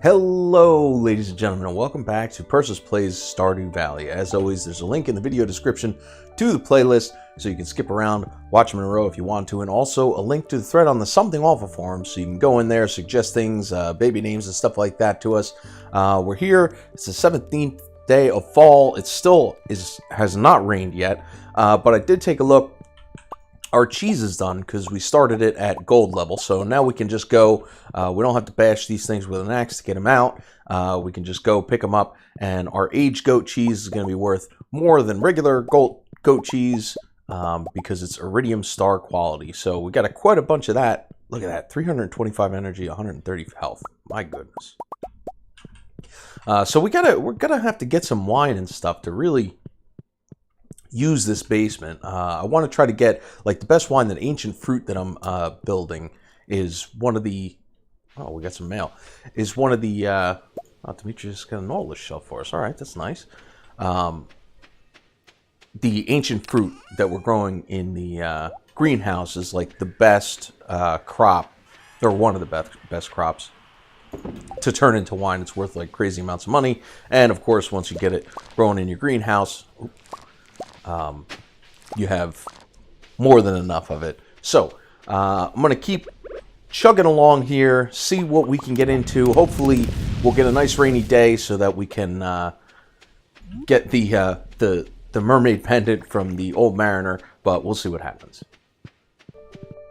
Hello, ladies and gentlemen, and welcome back to Persis Plays Stardew Valley. As always, there's a link in the video description to the playlist, so you can skip around, watch them in a row if you want to, and also a link to the thread on the Something Awful forum, so you can go in there, suggest things, baby names and stuff like that to us. We're here. It's the 17th day of fall. It still has not rained yet, but I did take a look. Our cheese is done because we started it at gold level, so now we can just go. We don't have to bash these things with an axe to get them out. We can just go pick them up, and our aged goat cheese is going to be worth more than regular goat cheese because it's iridium star quality. So we got quite a bunch of that. Look at that, 325 energy, 130 health. My goodness. So we're gonna have to get some wine and stuff to really use this basement. I want to try to get, like, the best wine. That ancient fruit that I'm building is one of the, oh, we got some mail, is one of the, oh, Demetrius got an all list shelf for us. All right, that's nice. The ancient fruit that we're growing in the greenhouse is like the best crop, or one of the best crops to turn into wine. It's worth like crazy amounts of money, and of course once you get it growing in your greenhouse, you have more than enough of it. So I'm going to keep chugging along here, see what we can get into. Hopefully we'll get a nice rainy day so that we can get the mermaid pendant from the old mariner, but we'll see what happens.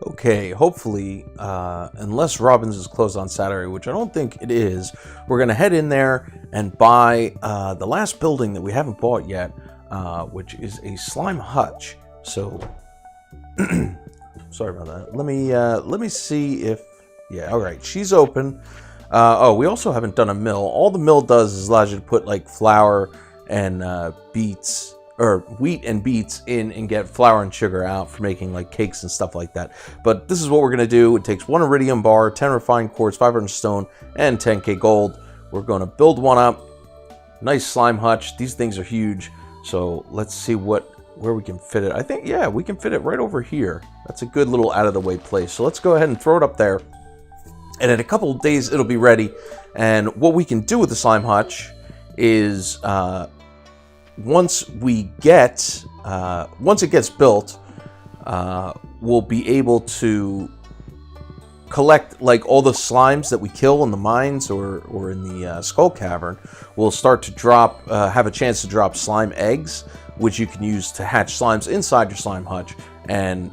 Okay, hopefully, unless Robbins is closed on Saturday, which I don't think it is, we're going to head in there and buy the last building that we haven't bought yet, which is a slime hutch. So, sorry about that. Let me see if, yeah, all right, she's open. Oh, we also haven't done a mill. All the mill does is allows you to put like flour and beets, or wheat and beets in, and get flour and sugar out for making like cakes and stuff like that. But this is what we're gonna do. It takes 1 iridium bar, 10 refined quartz, 500 stone, and 10k gold. We're gonna build one up. Nice slime hutch. These things are huge. So let's see where we can fit it. I think, yeah, we can fit it right over here. That's a good little out of the way place. So let's go ahead and throw it up there. And in a couple of days, it'll be ready. And what we can do with the slime hutch is, once it gets built, we'll be able to collect like all the slimes that we kill in the mines or in the skull cavern. We'll start to drop, have a chance to drop slime eggs, which you can use to hatch slimes inside your slime hutch and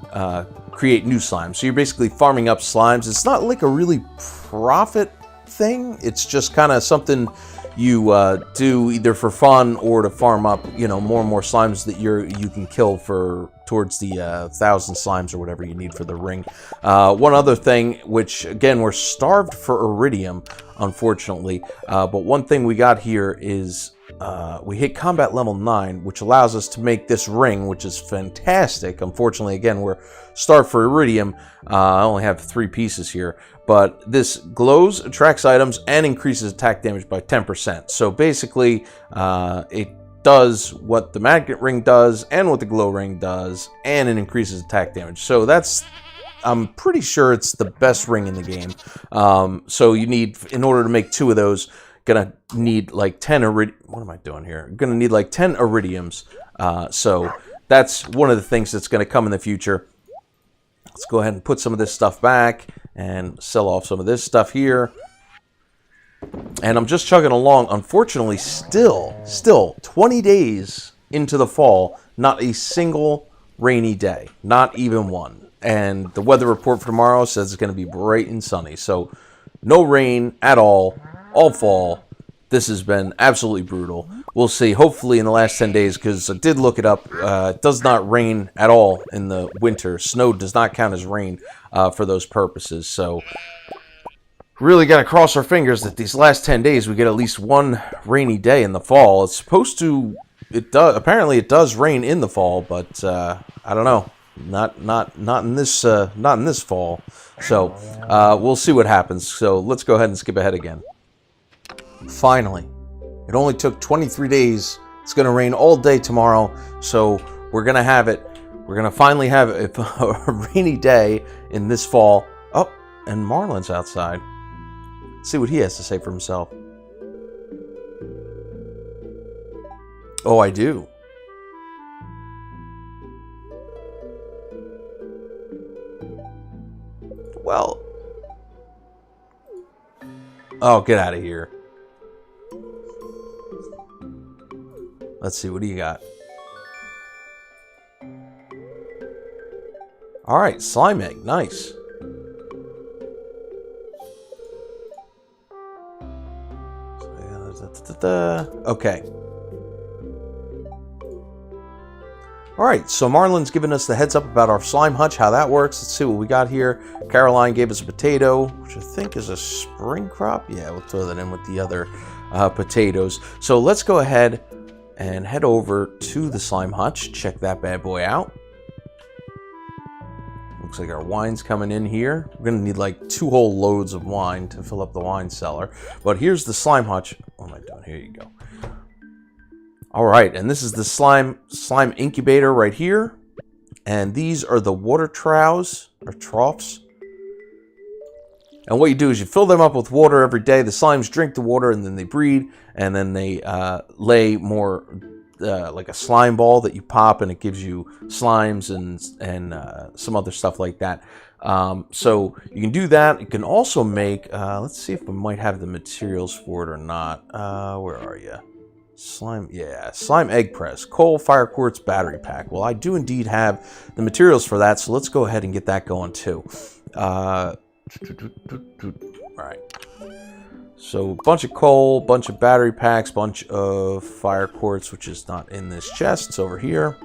create new slimes. So you're basically farming up slimes. It's not like a really profit thing. It's just kind of something you do either for fun or to farm up, you know, more and more slimes that you can kill for towards the 1,000 slimes or whatever you need for the ring. One other thing, which again, we're starved for iridium, unfortunately, but one thing we got here is we hit combat level 9, which allows us to make this ring, which is fantastic. Unfortunately, again, we're starved for iridium. I only have 3 pieces here, but this glows, attracts items, and increases attack damage by 10%. So basically, it does what the magnet ring does and what the glow ring does, and it increases attack damage. So that's, I'm pretty sure it's the best ring in the game. So you need, in order to make 2 of those, gonna need like 10 iridium. What am I doing here? Gonna need like 10 iridiums. So that's one of the things that's gonna come in the future. Let's go ahead and put some of this stuff back and sell off some of this stuff here. And I'm just chugging along. Unfortunately, still 20 days into the fall, not a single rainy day, not even one. And the weather report for tomorrow says it's going to be bright and sunny. So no rain at all fall. This has been absolutely brutal. We'll see, hopefully in the last 10 days, because I did look it up. It does not rain at all in the winter. Snow does not count as rain for those purposes. So really got to cross our fingers that these last 10 days we get at least one rainy day in the fall. It's supposed to, it does, apparently it does rain in the fall, but I don't know. Not in this fall. So we'll see what happens. So let's go ahead and skip ahead again. Finally, it only took 23 days. It's going to rain all day tomorrow, so we're going to have it. We're going to finally have a rainy day in this fall. Oh, and Marlin's outside. See what he has to say for himself. Oh, I do. Well. Oh, get out of here. Let's see, what do you got? Alright, slime egg. Nice. Okay. Alright, so Marlon's given us the heads up about our slime hutch, how that works. Let's see what we got here. Caroline gave us a potato, which I think is a spring crop. Yeah, we'll throw that in with the other potatoes. So let's go ahead and head over to the slime hutch. Check that bad boy out. Looks like our wine's coming in here. We're going to need like 2 whole loads of wine to fill up the wine cellar. But here's the slime hutch. What am I doing? Here you go. All right, and this is the slime incubator right here. And these are the water troughs. And what you do is you fill them up with water every day. The slimes drink the water and then they breed. And then they lay more like a slime ball that you pop, and it gives you slimes and some other stuff like that. So you can do that. You can also make, let's see if we might have the materials for it or not. Where are you? Slime, yeah, slime egg press, coal, fire quartz, battery pack. Well, I do indeed have the materials for that, so let's go ahead and get that going too. All right. So, bunch of coal, bunch of battery packs, bunch of fire quartz, which is not in this chest. It's over here.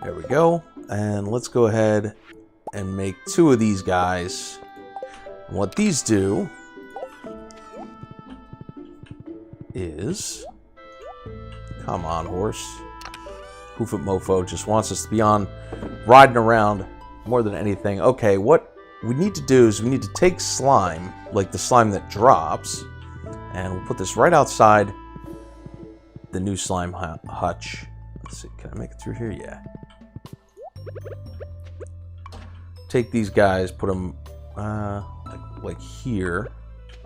There we go. And let's go ahead and make 2 of these guys. And what these do is... Come on, horse. Hoof it, mofo. Just wants us to be on riding around more than anything. Okay, what we need to do is we need to take slime, like the slime that drops, and we'll put this right outside the new slime hutch. Let's see, can I make it through here? Yeah. Take these guys, put them like here.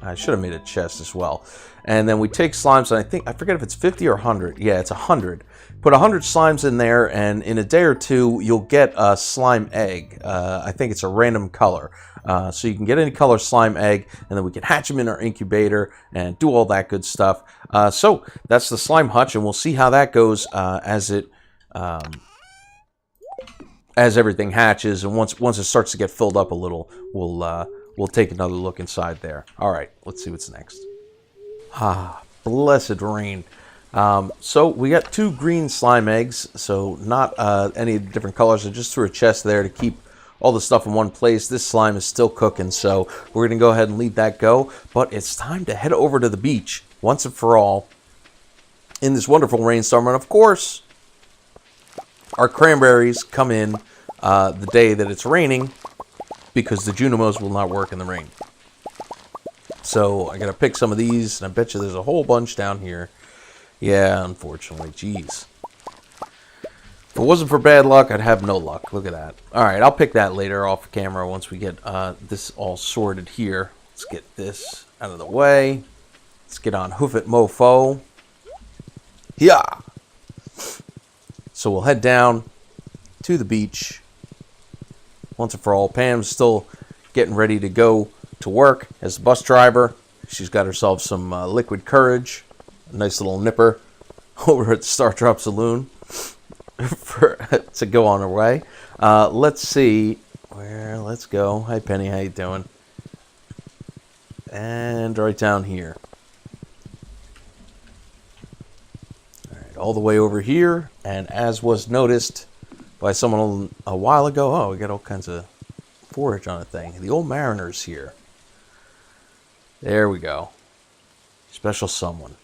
I should have made a chest as well. And then we take slimes, and I forget if it's 50 or 100. Yeah, it's 100. Put 100 slimes in there, and in a day or 2, you'll get a slime egg. I think it's a random color. So you can get any color slime egg, and then we can hatch them in our incubator and do all that good stuff. So that's the slime hutch, and we'll see how that goes as everything hatches. And once it starts to get filled up a little, we'll take another look inside there. All right, let's see what's next. Ah, blessed rain. So we got 2 green slime eggs, so not any different colors. I just threw a chest there to keep all the stuff in one place. This slime is still cooking, so we're going to go ahead and leave that go. But it's time to head over to the beach once and for all in this wonderful rainstorm. And of course, our cranberries come in the day that it's raining, because the Junimos will not work in the rain. So I gotta pick some of these, and I bet you there's a whole bunch down here. Yeah, unfortunately, jeez. If it wasn't for bad luck, I'd have no luck. Look at that. All right, I'll pick that later off camera once we get this all sorted here. Let's get this out of the way. Let's get on Hoof It Mofo. Yeah. So we'll head down to the beach once and for all. Pam's still getting ready to go to work as a bus driver. She's got herself some liquid courage, a nice little nipper over at the Star Drop Saloon to go on her way. Let's see where. Let's go. Hi Penny, how you doing? And right down here. All right, all the way over here. And as was noticed by someone a while ago, oh, we got all kinds of forage on a thing. The old mariner's here. There we go. Special someone.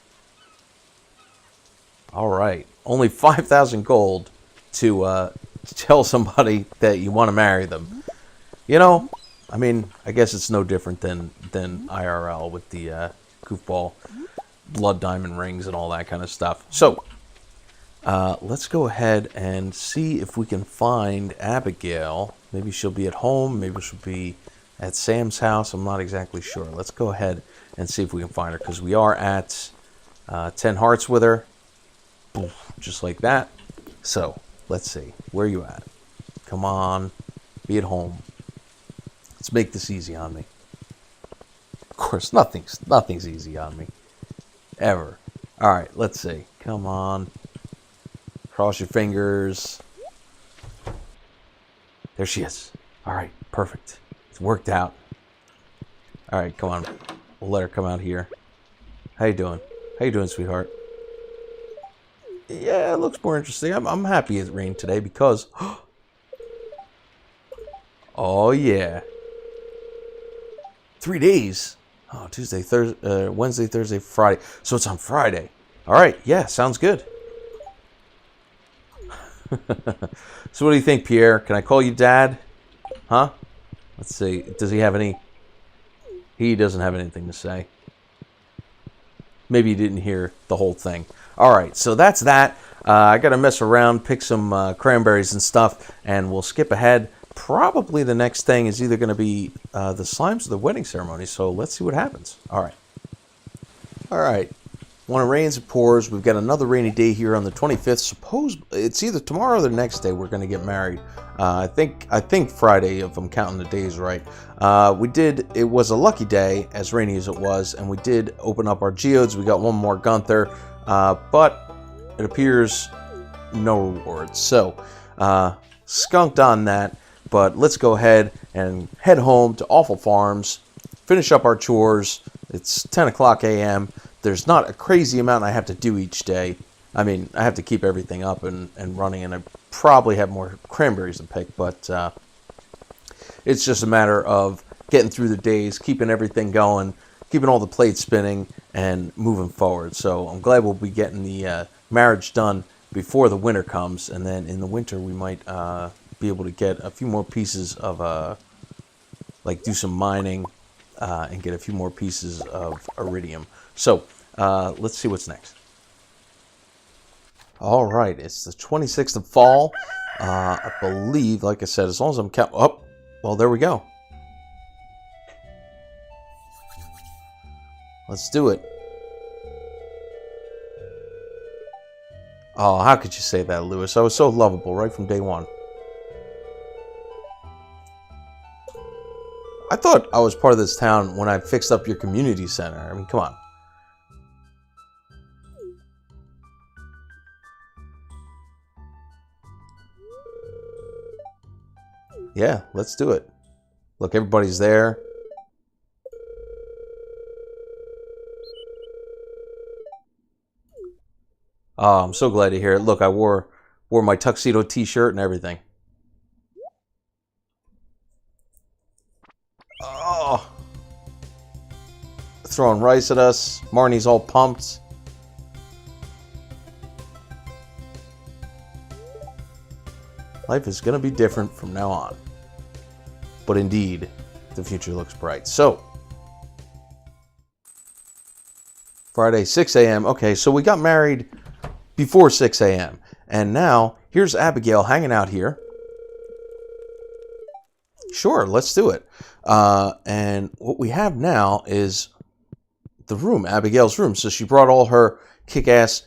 All right. Only 5,000 gold to tell somebody that you want to marry them. You know, I mean, I guess it's no different than IRL with the goofball blood diamond rings and all that kind of stuff. So, let's go ahead and see if we can find Abigail. Maybe she'll be at home. Maybe she'll be At Sam's house, I'm not exactly sure. Let's go ahead and see if we can find her, because we are at 10 hearts with her. Just like that. So, let's see. Where are you at? Come on. Be at home. Let's make this easy on me. Of course, nothing's easy on me. Ever. Alright, let's see. Come on. Cross your fingers. There she is. Alright, perfect. It's worked out. Alright, come on. We'll let her come out here. How you doing? How you doing, sweetheart? Yeah, it looks more interesting. I'm happy it rained today because... Oh, yeah. 3 days. Oh, Tuesday, Thursday, Wednesday, Thursday, Friday. So it's on Friday. All right. Yeah, sounds good. So what do you think, Pierre? Can I call you Dad? Huh? Let's see. Does he have any... He doesn't have anything to say. Maybe you didn't hear the whole thing. All right, so that's that. I got to mess around, pick some cranberries and stuff, and we'll skip ahead. Probably the next thing is either going to be the slimes or the wedding ceremony, so let's see what happens. All right. All right. When it rains, it pours. We've got another rainy day here on the 25th. Suppose it's either tomorrow or the next day we're going to get married. I think Friday, if I'm counting the days right. It was a lucky day, as rainy as it was, and we did open up our geodes. We got one more Gunther, but it appears no rewards. So, skunked on that, but let's go ahead and head home to Awful Farms, finish up our chores. It's 10 o'clock a.m. There's not a crazy amount I have to do each day. I mean, I have to keep everything up and running, and I probably have more cranberries to pick, but it's just a matter of getting through the days, keeping everything going, keeping all the plates spinning, and moving forward. So I'm glad we'll be getting the marriage done before the winter comes, and then in the winter we might be able to get a few more pieces of, like do some mining and get a few more pieces of iridium. So let's see what's next. All right, it's the 26th of fall. I believe, like I said, as long as I'm counting... Oh, well, there we go. Let's do it. Oh, how could you say that, Lewis? I was so lovable right from day one. I thought I was part of this town when I fixed up your community center. I mean, come on. Yeah, let's do it. Look, everybody's there. Oh, I'm so glad to hear it. Look, I wore my tuxedo t-shirt and everything. Oh. Throwing rice at us. Marnie's all pumped. Life is going to be different from now on. But indeed, the future looks bright. So, Friday, 6 a.m. Okay, so we got married before 6 a.m. And now, here's Abigail hanging out here. Sure, let's do it. And what we have now is the room, Abigail's room. So she brought all her kick-ass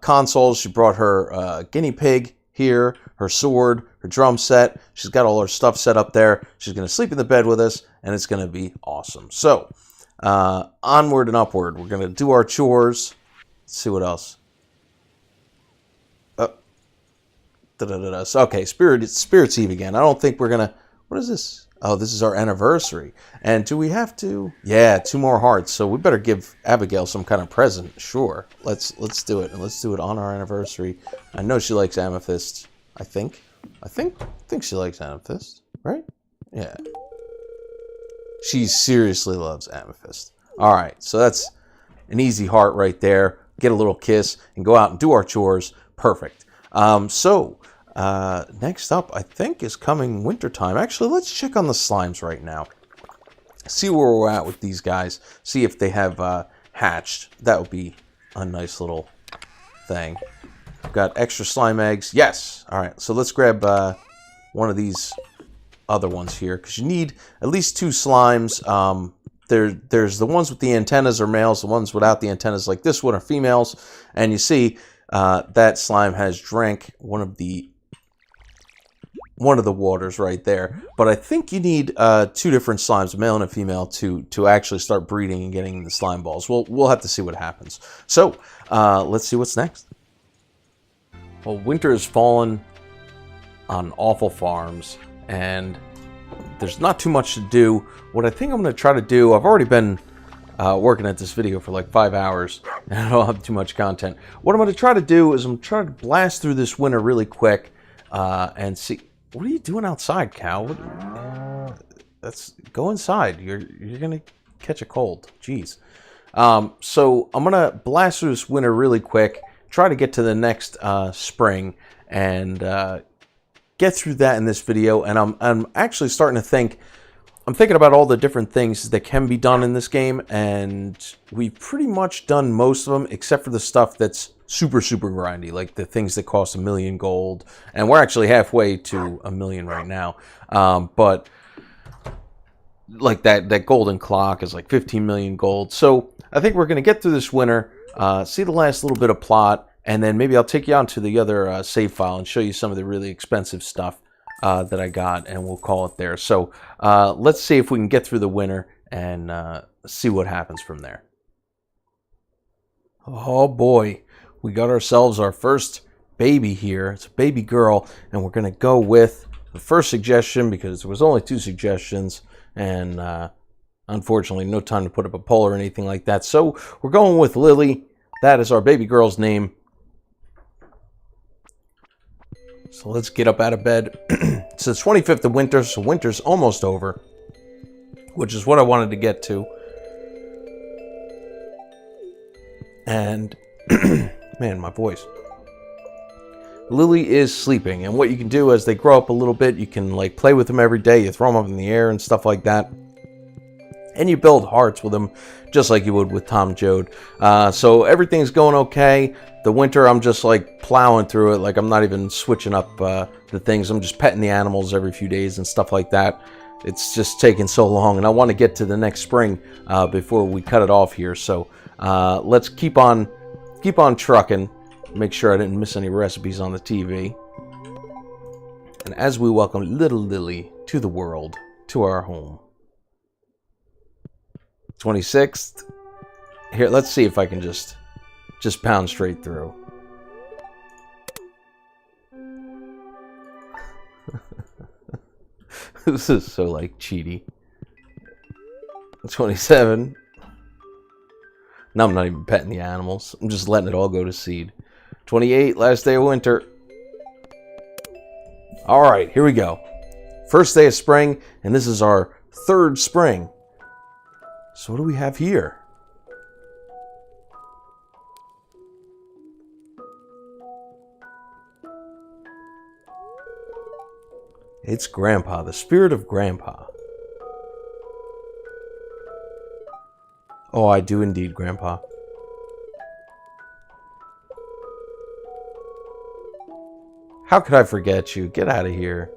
consoles. She brought her guinea pig here, her sword, her drum set. She's got all her stuff set up there. She's going to sleep in the bed with us, and it's going to be awesome. So, onward and upward. We're going to do our chores. Let's see what else. Okay, Spirit's Eve again. I don't think we're going to... What is this? Oh, this is our anniversary. And do we have to... Yeah, 2 more hearts. So we better give Abigail some kind of present. Sure. Let's do it. And let's do it on our anniversary. I know she likes amethyst. I think she likes amethyst. Right? Yeah. She seriously loves amethyst. All right. So that's an easy heart right there. Get a little kiss and go out and do our chores. Perfect. Next up, I think, is coming wintertime. Actually, let's check on the slimes right now. See where we're at with these guys. See if they have hatched. That would be a nice little thing. Got extra slime eggs. Yes. All right. So let's grab one of these other ones here, because you need at least 2 slimes. There's the ones with the antennas are males, the ones without the antennas like this one are females, and you see that slime has drank one of the waters right there. But I think you need 2 different slimes, a male and a female, to actually start breeding and getting the slime balls. We'll have to see what happens. So let's see what's next. Well, winter has fallen on Awful Farms, and there's not too much to do. What I think I'm going to try to do, I've already been working at this video for like 5 hours, and I don't have too much content. What I'm going to try to do is I'm trying to blast through this winter really quick and see. What are you doing outside, cow? Go inside. You're going to catch a cold. Jeez. So I'm going to blast through this winter really quick, try to get to the next spring, and get through that in this video. And I'm actually starting to think, I'm thinking about all the different things that can be done in this game, and we've pretty much done most of them except for the stuff that's super grindy, like the things that cost 1,000,000 gold, and we're actually halfway to 1,000,000 right now. But like that golden clock is like 15 million gold. So I think we're going to get through this winter, see the last little bit of plot, and then maybe I'll take you on to the other save file and show you some of the really expensive stuff that I got, and we'll call it there. So let's see if we can get through the winter and see what happens from there. Oh boy, we got ourselves our first baby here. It's a baby girl, and we're going to go with the first suggestion because there was only 2 suggestions, and unfortunately no time to put up a poll or anything like that. So we're going with Lily. That is our baby girl's name. So let's get up out of bed. It's the 25th of winter, so winter's almost over, which is what I wanted to get to. And, man, my voice. Lily is sleeping, and what you can do as they grow up a little bit, you can like play with them every day. You throw them up in the air and stuff like that. And you build hearts with them, just like you would with Tom Joad. So everything's going okay. The winter, I'm just like plowing through it. Like I'm not even switching up the things. I'm just petting the animals every few days and stuff like that. It's just taking so long, and I want to get to the next spring before we cut it off here. So let's keep on trucking. Make sure I didn't miss any recipes on the TV. And as we welcome little Lily to the world, to our home. 26th. Here, let's see if I can just pound straight through. This is so like cheaty. 27. Now I'm not even petting the animals. I'm just letting it all go to seed. 28, last day of winter. Alright, here we go. First day of spring, and this is our 3rd spring. So what do we have here? It's Grandpa, the spirit of Grandpa. Oh, I do indeed, Grandpa. How could I forget you? Get out of here.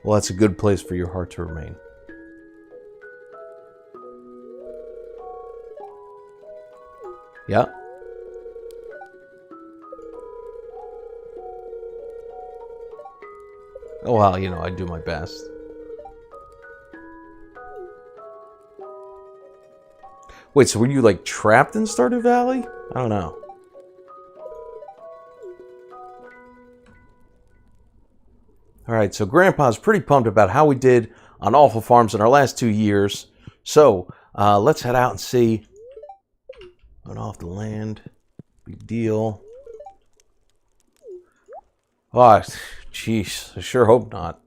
Well, that's a good place for your heart to remain. Yeah. Oh, well, you know, I do my best. Wait, so were you, like, trapped in Stardew Valley? I don't know. Alright, so Grandpa's pretty pumped about how we did on Awful Farms in our last 2 years. So, let's head out and see. Went off the land. Big deal. Oh, jeez. I sure hope not.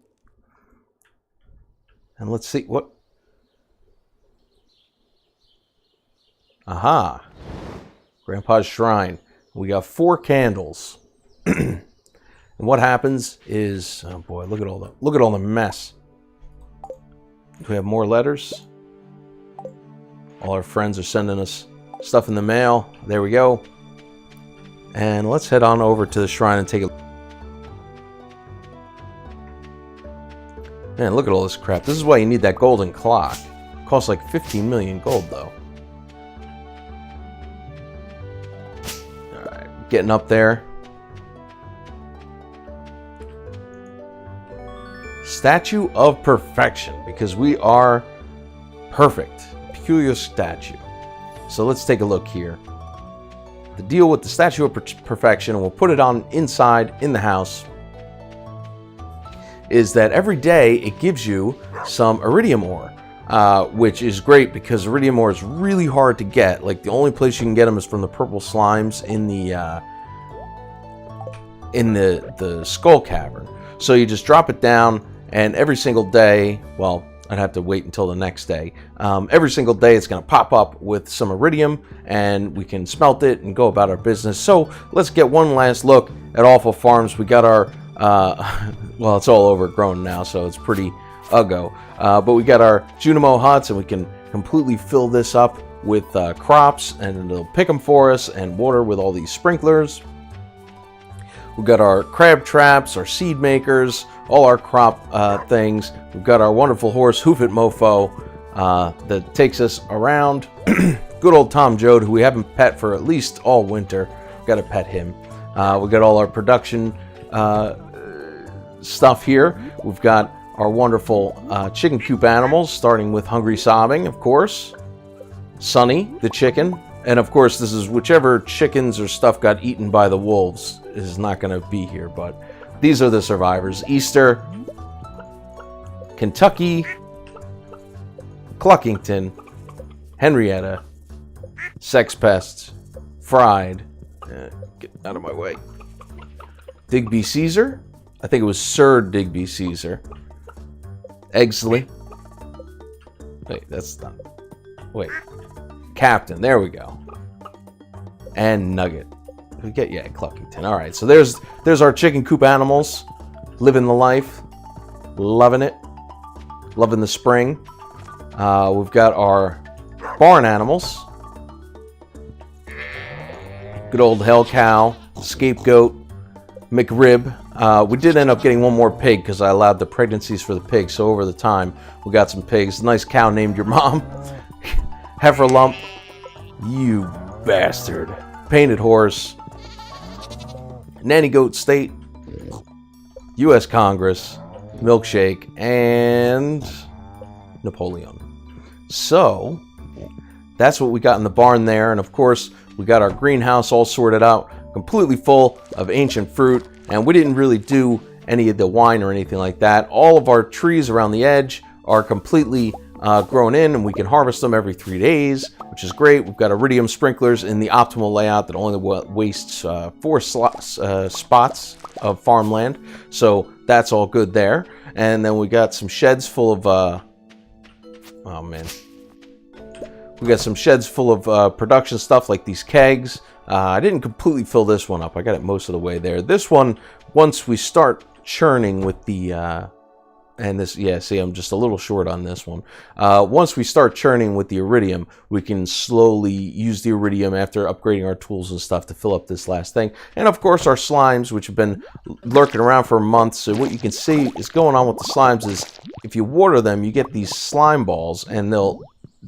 And let's see what... Aha. Grandpa's shrine. We got 4 candles. And what happens is, oh boy, look at all the mess. Do we have more letters? All our friends are sending us stuff in the mail. There we go. And let's head on over to the shrine and take a look. Man, look at all this crap. This is why you need that golden clock. It costs like 15 million gold, though. Alright, getting up there. Statue of Perfection, because we are perfect. Peculiar statue. So let's take a look here. The deal with the Statue of Perfection, and we'll put it on inside in the house, is that every day it gives you some iridium ore, which is great because iridium ore is really hard to get. Like, the only place you can get them is from the purple slimes in the skull cavern. So you just drop it down, and every single day, well, I'd have to wait until the next day. Every single day it's going to pop up with some iridium, and we can smelt it and go about our business. So let's get one last look at Awful Farms. We got our, well, it's all overgrown now, so it's pretty uggo. But we got our Junimo huts, and we can completely fill this up with crops, and it'll pick them for us, and water with all these sprinklers. We've got our crab traps, our seed makers, all our crop things. We've got our wonderful horse, Hoof It Mofo, that takes us around. Good old Tom Joad, who we haven't pet for at least all winter. We've got to pet him. We got all our production stuff here. We've got our wonderful chicken coop animals, starting with Hungry Sobbing, of course. Sunny, the chicken. And of course, this is whichever chickens or stuff got eaten by the wolves is not going to be here, but these are the survivors. Easter, Kentucky, Cluckington, Henrietta, Sex Pests, Fried, get out of my way, Digby Caesar, I think it was Sir Digby Caesar, Eggsley, wait, that's not, wait, Captain, there we go, and Nugget. We get, yeah, Cluckington. All right, so there's our chicken coop animals, living the life, loving it, loving the spring. We've got our barn animals, good old Hell Cow, Scapegoat, McRib. We did end up getting one more pig because I allowed the pregnancies for the pigs. So over the time, we got some pigs. Nice cow named your mom. Heifer Lump, you bastard. Painted Horse, Nanny Goat State, U.S. Congress, Milkshake, and Napoleon. So, that's what we got in the barn there. And of course, we got our greenhouse all sorted out, completely full of ancient fruit. And we didn't really do any of the wine or anything like that. All of our trees around the edge are completely grown in, and we can harvest them every 3 days, which is great. We've got iridium sprinklers in the optimal layout that only wastes 4 spots of farmland, so that's all good there. And then we got some sheds full of oh man, we got some sheds full of production stuff like these kegs. I didn't completely fill this one up. I got it most of the way there. This one, once we start churning with the and this, yeah, see, I'm just a little short on this one. Once we start churning with the iridium, we can slowly use the iridium after upgrading our tools and stuff to fill up this last thing. And of course, our slimes, which have been lurking around for months. So what you can see is going on with the slimes is if you water them, you get these slime balls, and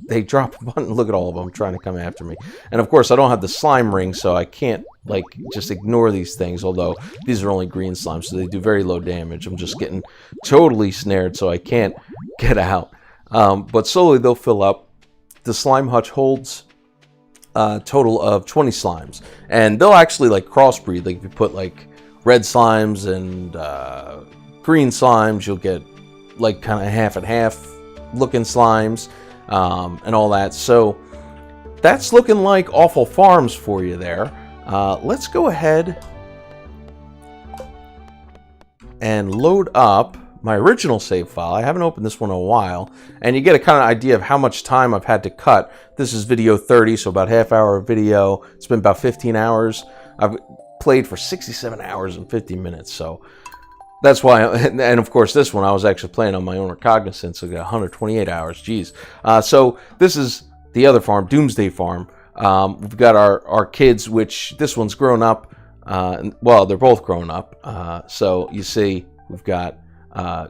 they drop a button. Look at all of them trying to come after me. And of course, I don't have the slime ring, so I can't like just ignore these things, although these are only green slimes, so they do very low damage. I'm just getting totally snared, so I can't get out. But slowly they'll fill up. The slime hutch holds a total of 20 slimes, and they'll actually like crossbreed. Like if you put like red slimes and green slimes, you'll get like kind of half and half looking slimes. And all that. So that's looking like Awful Farms for you there. Let's go ahead and load up my original save file. I haven't opened this one in a while, and you get a kind of idea of how much time I've had to cut. This is video 30, so about half hour of video. It's been about 15 hours. I've played for 67 hours and 50 minutes, so that's why, and of course this one I was actually playing on my own recognizance, so I got 128 hours, geez. So this is the other farm, Doomsday Farm. We've got our kids, which this one's grown up, well, they're both grown up. So you see, we've got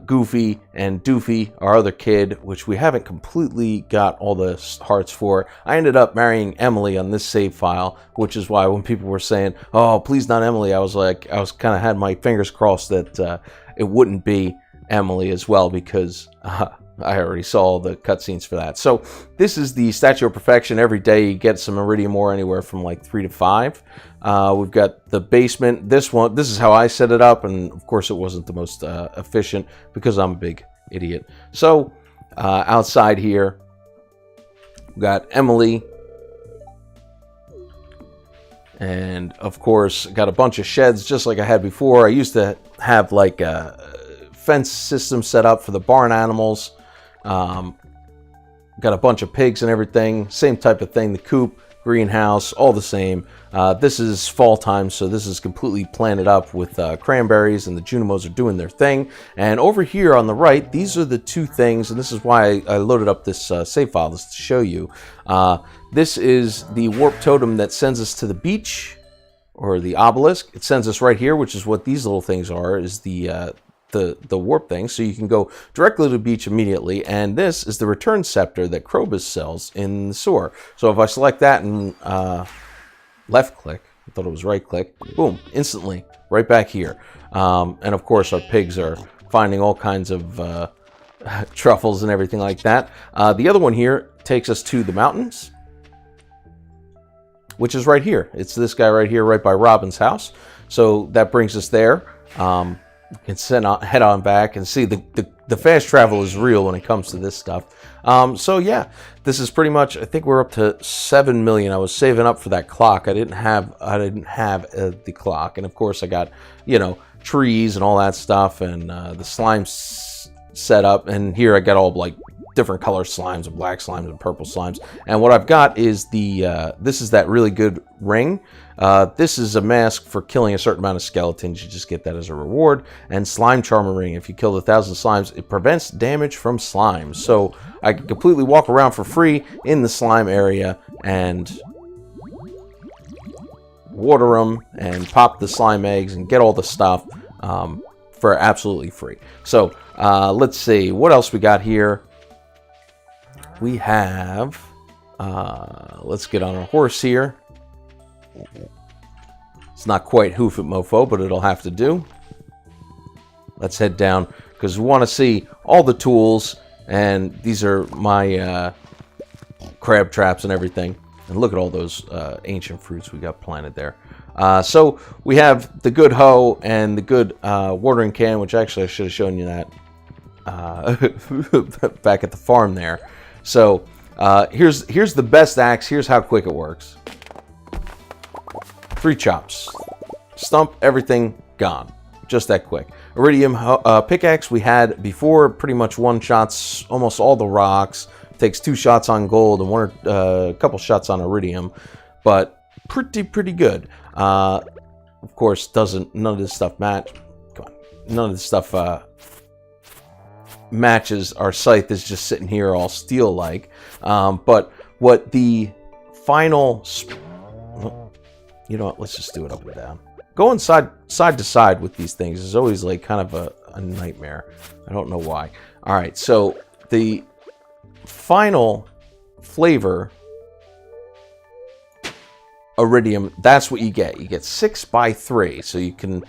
Goofy and Doofy, our other kid, which we haven't completely got all the hearts for. I ended up marrying Emily on this save file, which is why when people were saying, "Oh, please not Emily," I was kind of had my fingers crossed that it wouldn't be Emily as well, because I already saw the cutscenes for that. So this is the Statue of Perfection. Every day you get some iridium ore, anywhere from like 3 to 5. We've got the basement. This is how I set it up, and of course it wasn't the most efficient because I'm a big idiot. So outside here, we've got Emily, and of course got a bunch of sheds just like I had before. I used to have like a fence system set up for the barn animals. Got a bunch of pigs and everything, same type of thing. The coop, greenhouse, all the same. This is fall time, so this is completely planted up with cranberries, and the Junimos are doing their thing. And over here on the right, these are the two things, and this is why I loaded up this save file, just to show you. This is the warp totem that sends us to the beach, or the obelisk. It sends us right here, which is what these little things are, is the warp thing, so you can go directly to the beach immediately. And this is the return scepter that Krobus sells in the sewer. So if I select that and left click, I thought it was right click, boom, instantly right back here. And of course our pigs are finding all kinds of truffles and everything like that. The other one here takes us to the mountains, which is right here. It's this guy right here, right by Robin's house. So that brings us there. You can head on back and see the fast travel is real when it comes to this stuff. So yeah, this is pretty much, I think we're up to 7 million. I was saving up for that clock. I didn't have the clock, and of course I got, you know, trees and all that stuff, and the slime set up. And here I got all like different color slimes, and black slimes and purple slimes. And what I've got is the this is that really good ring. This is a mask for killing a certain amount of skeletons. You just get that as a reward. And slime charmer ring. If you kill 1,000 slimes, it prevents damage from slimes. So I can completely walk around for free in the slime area and water them and pop the slime eggs and get all the stuff for absolutely free. So let's see what else we got here. We have let's get on a horse here. It's not quite Hoof It Mofo, but it'll have to do. Let's head down, because we want to see all the tools, and these are my crab traps and everything. And look at all those ancient fruits we got planted there. So we have the good hoe and the good watering can, which actually I should have shown you that back at the farm there. So here's the best axe. Here's how quick it works. 3 chops. Stump, everything gone. Just that quick. Iridium pickaxe we had before, pretty much one-shots almost all the rocks. Takes 2 shots on gold and a couple shots on iridium. But pretty good. Of course, none of this stuff match. Come on. None of this stuff matches our scythe is just sitting here all steel-like. But what the final... You know what, let's just do it up and down. Going side to side with these things is always like kind of a nightmare. I don't know why. All right, so the final flavor iridium, that's what you get. You get 6 by 3. So you can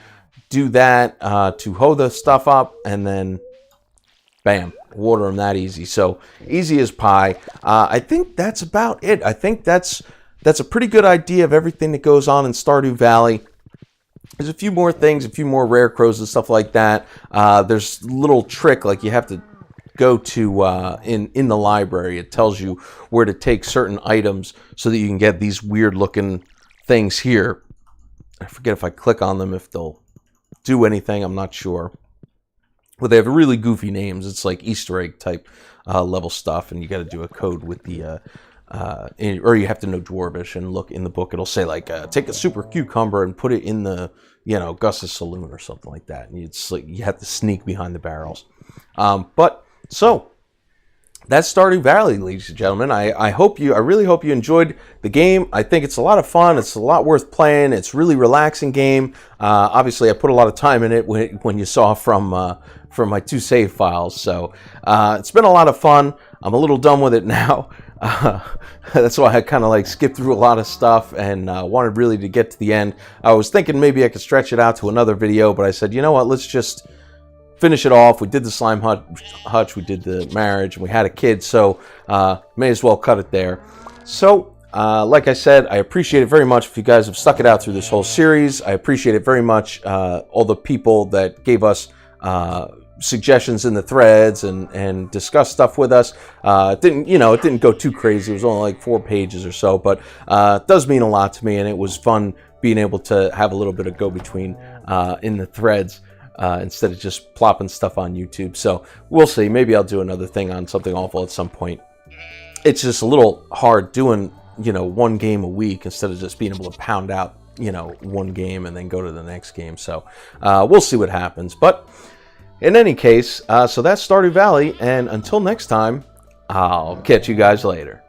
do that to hoe the stuff up, and then bam, water them that easy. So easy as pie. I think that's about it. I think that's a pretty good idea of everything that goes on in Stardew Valley. There's a few more things, a few more rare crows and stuff like that. There's a little trick, like you have to go to in the library. It tells you where to take certain items so that you can get these weird looking things here. I forget if I click on them if they'll do anything. I'm not sure. But they have really goofy names. It's like Easter egg type level stuff, and you got to do a code with the... or you have to know Dwarvish and look in the book. It'll say like, take a super cucumber and put it in the, you know, Gus's saloon or something like that. And it's like you have to sneak behind the barrels. But so that's Stardew Valley, ladies and gentlemen. I really hope you enjoyed the game. I think it's a lot of fun. It's a lot worth playing. It's a really relaxing game. Obviously, I put a lot of time in it when you saw from for my 2 save files. So it's been a lot of fun. I'm a little done with it now. That's why I kind of like skipped through a lot of stuff and wanted really to get to the end. I was thinking maybe I could stretch it out to another video, but I said, you know what, let's just finish it off. We did the slime hutch, we did the marriage, and we had a kid, so may as well cut it there. So like I said, I appreciate it very much if you guys have stuck it out through this whole series. I appreciate it very much, all the people that gave us suggestions in the threads and discuss stuff with us. It didn't go too crazy. It was only like 4 pages or so, but it does mean a lot to me, and it was fun being able to have a little bit of go-between in the threads instead of just plopping stuff on YouTube. So we'll see. Maybe I'll do another thing on something awful at some point. It's just a little hard doing, 1 game a week instead of just being able to pound out, 1 game and then go to the next game. So we'll see what happens. But in any case, so that's Stardew Valley, and until next time, I'll catch you guys later.